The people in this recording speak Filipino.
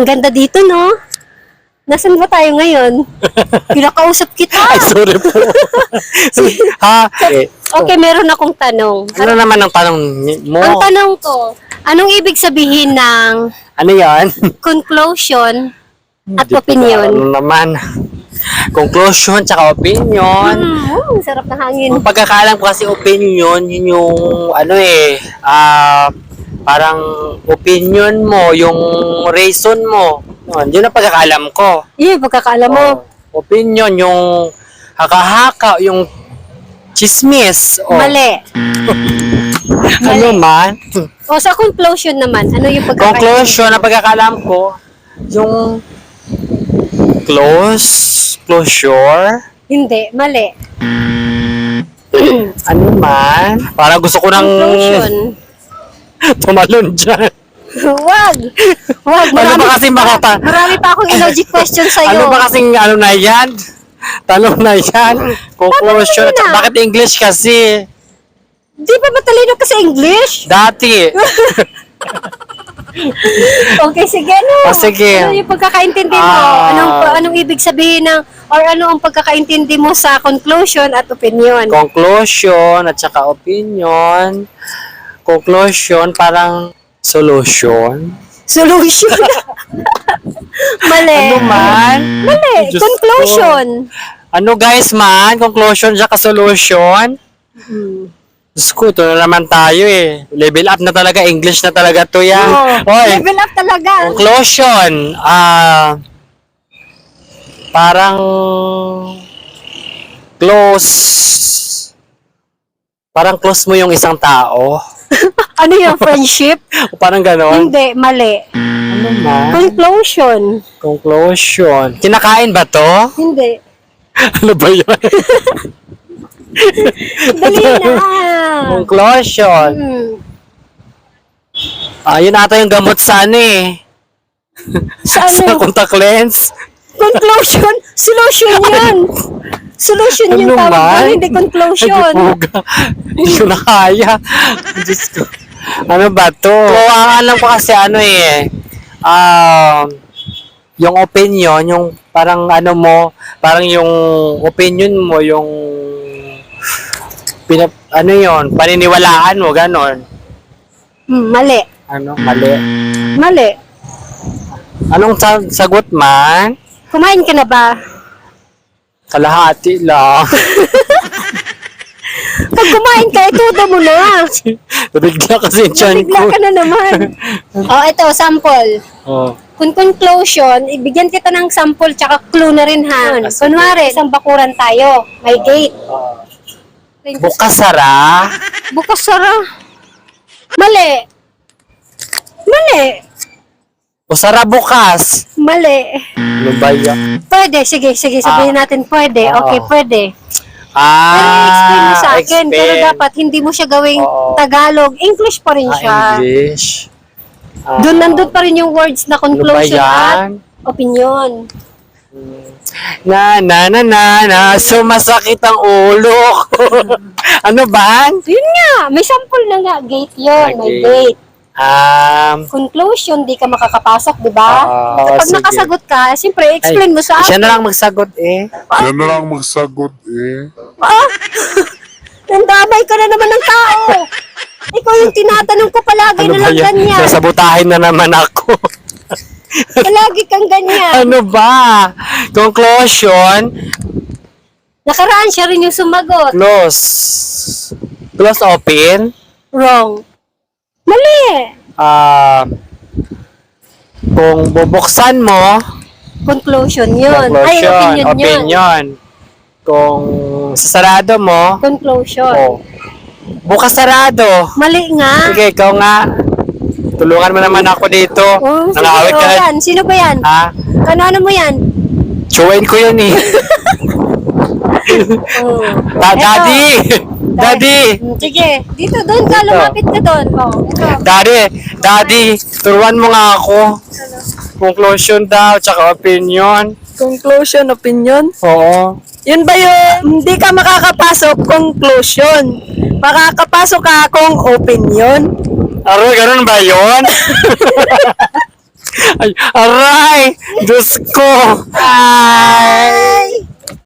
Ang ganda dito, no? Nasaan ba tayo ngayon? Pinakausap kita. Ay, sorry po. Ha? Okay, meron akong tanong. Ano naman ang tanong mo? Ang tanong ko, anong ibig sabihin ng Ano yan? conclusion at Hindi ko opinion? alam naman. Conclusion tsaka opinion. Sarap na hangin. Ang pagkakalam ko kasi opinion, yun yung parang opinion mo, yung reason mo. Yun ang pagkakalam ko. Pagkakaalam mo. Opinion, yung haka-haka, yung chismis. Mali. Ano man? O sa conclusion naman, ano yung Conclusion, ang pagkakalam ko, yung closure, Hindi, mali. ano man? Parang gusto ko nang Conclusion. tumalon dyan. Wag. Ano ba kasing Marami pa akong logic question sa'yo. Ano ba kasing ano na yan? Tanong na yan? Conclusion. Paano na? Bakit English kasi? Di ba matalino ka sa English? Dati. Okay, sige, no. Sige. Ano yung pagkakaintindi mo? Anong ibig sabihin ng, or ano ang pagkakaintindi mo sa conclusion at opinion? Conclusion at saka opinion. Conclusion, parang solution. Solution. Mali. Ano man? Mali. Diyos Conclusion. Ano guys man? Conclusion at solution? Diyos ko, ito na naman tayo eh. Level up na talaga. English na talaga to yan. Oy, Level up talaga. conclusion. Parang close. Parang close mo yung isang tao. Ano yung friendship? O parang ganon. Hindi, mali. Ano man? Conclusion. Conclusion. Kinakain ba to? Hindi. Ano ba yun? Dali na. Conclusion. Yun ata yung gamot sa ano eh. Sa Sa ano? contact lens. Conclusion? Solution yan. Solution yung Ano tawag man? doon, hindi conclusion. Ay, puga. Hindi ko na kaya. Diyos ko. Ano ba to? So, ang alam ko kasi ano eh. Yung opinion, yung parang ano mo, parang yung opinion mo, yung ano yon, paniniwalaan mo, ganon. Mali. Ano, mali. Mali. Anong sagot man? Kumain ka na ba? Kalahati lang. Pag kumain ka, itudo mo na. Nabigla kasi yung tiyan Bigla ko. ka na naman. Ito, sample. Oh. Kung conclusion, ibigyan kita ng sample tsaka clue na rin ha. Sige. Kunwari, isang bakuran tayo. May gate. Bukas sara. Bukas sara. Mali. Mali. O sara bukas. Mali. Ano ba yan? Pwede, sige, sabihin natin pwede. Okay, pwede. Pero i-explain mo sa akin, pero explain. dapat hindi mo siya gawing Oo. Tagalog. English pa rin siya. English. Doon nandun pa rin yung words na conclusion Ano ba at yan? opinion. Na, sumasakit ang ulo ko. Ano ba? Yun nga, may sample na nga. Gate yun, may Okay. gate. Conclusion, di ka makakapasok, di ba? Oo, Pag sige. nakasagot ka, siyempre, explain mo sa Siya akin. na lang magsagot eh. Yan na lang magsagot eh. Nandamay ka na naman ng tao. Ikaw yung tinatanong ko palagi Ano na ba lang yan? ganyan. Sasabutahin na naman ako. Palagi kang ganyan. Ano ba? Conclusion, Nakaraan siya rin yung sumagot. close. Close open. Wrong. Mali. Kung bubuksan mo, Conclusion yun. Ay, conclusion, opinion yun. opinion. Kung sasarado mo, Conclusion. bukas sarado. Mali nga. Sige, ikaw nga. Tulungan mo naman ako dito. Sige, Nangawit ka na. yan. Sino ba yan? Ha? Kanano mo yan? Chewin ko yun eh. Oh. Daddy! Daddy! Sige, dito, doon ka, Dito. lumapit ka doon. Ito. Daddy, turuan mo nga ako. Conclusion daw, tsaka opinion. Conclusion, opinion? Oo. Yun ba yun? Hindi ka makakapasok, conclusion. Makakapasok ka kung opinion. Aro, ganun ba yun? Ay, aray! Diyos ko! Ay!